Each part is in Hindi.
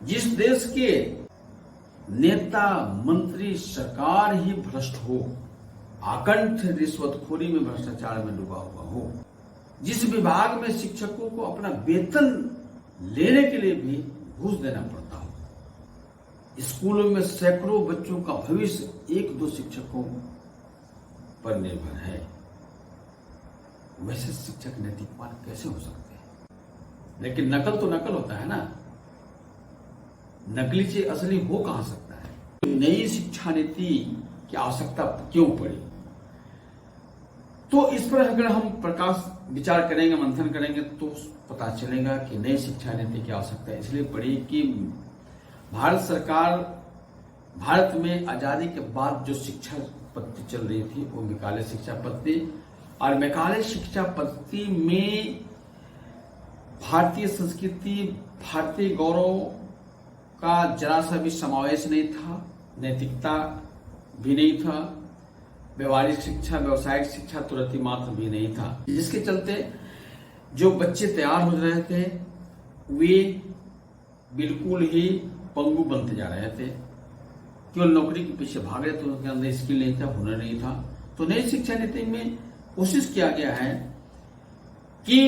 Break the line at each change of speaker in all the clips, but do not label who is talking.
जिस देश के नेता मंत्री सरकार ही भ्रष्ट हो, आकंठ रिश्वतखोरी में भ्रष्टाचार में डूबा हुआ हो, जिस विभाग में शिक्षकों को अपना वेतन लेने के लिए भी घूस देना पड़ता हो, स्कूलों में सैकड़ों बच्चों का भविष्य एक दो शिक्षकों पर निर्भर है, वैसे शिक्षक नैतिकवान कैसे हो सकते हैं? लेकिन नकल तो नकल होता है ना, नकली से असली हो कहां सकता है? नई शिक्षा नीति की आवश्यकता क्यों पड़ी? तो इस पर अगर हम प्रकाश विचार करेंगे, मंथन करेंगे, तो पता चलेगा कि नई शिक्षा नीति की आवश्यकता इसलिए पड़ी कि भारत सरकार, भारत में आजादी के बाद जो शिक्षा पद्धति चल रही थी वो मैकाले शिक्षा पद्धति, और मैकाले शिक्षा पद्धति में भारतीय संस्कृति, भारतीय गौरव का जरा सा भी समावेश नहीं था, नैतिकता भी नहीं था, व्यवहारिक शिक्षा, व्यवसायिक शिक्षा तुरंत मात्र भी नहीं था, जिसके चलते जो बच्चे तैयार हो रहे थे वे बिल्कुल ही पंगु बनते जा रहे थे, केवल नौकरी के पीछे भाग रहे थे, उनके अंदर स्किल नहीं था, हुनर नहीं था। तो नई शिक्षा नीति में कोशिश किया गया है कि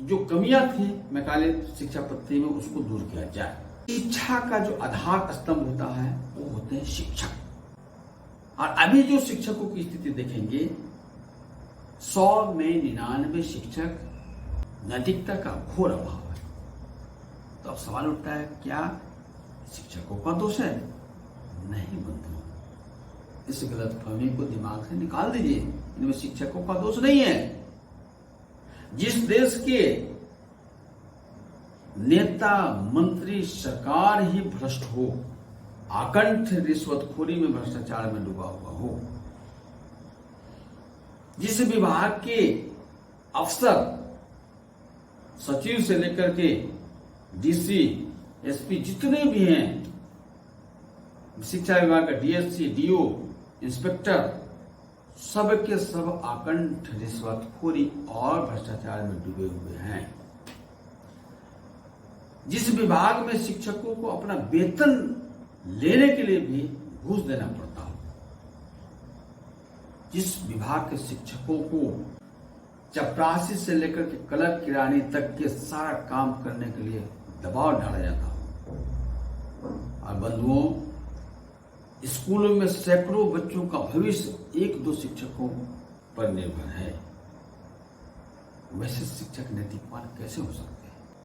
जो कमियां थी मैकाले शिक्षा पद्धति में उसको दूर किया जाए। शिक्षा का जो आधार स्तंभ होता है वो होते हैं शिक्षक, और अभी जो शिक्षकों की स्थिति देखेंगे, 100 में 99 शिक्षक नैतिकता का घोर अभाव है। तो अब सवाल उठता है, क्या शिक्षकों का दोष है? नहीं बंधुओं, इस गलतफहमी को दिमाग से निकाल दीजिए, इनमें शिक्षकों का दोष नहीं है। जिस देश के नेता मंत्री सरकार ही भ्रष्ट हो, आकंठ रिश्वतखोरी में भ्रष्टाचार में डूबा हुआ हो, जिस विभाग के अफसर सचिव से लेकर के डीसी, एसपी जितने भी हैं, शिक्षा विभाग का डीएससी, डीओ, इंस्पेक्टर, सब के सब आकंठ रिश्वतखोरी और भ्रष्टाचार में डूबे हुए हैं। जिस विभाग में शिक्षकों को अपना वेतन लेने के लिए भी घूस देना पड़ता हो, जिस विभाग के शिक्षकों को चपरासी से लेकर के क्लर्क किरानी तक के सारा काम करने के लिए दबाव डाला जाता हो, और बंधुओं, स्कूलों में सैकड़ों बच्चों का भविष्य एक दो शिक्षकों पर निर्भर है, वैसे शिक्षक नैतिकवान कैसे हो सकते हैं?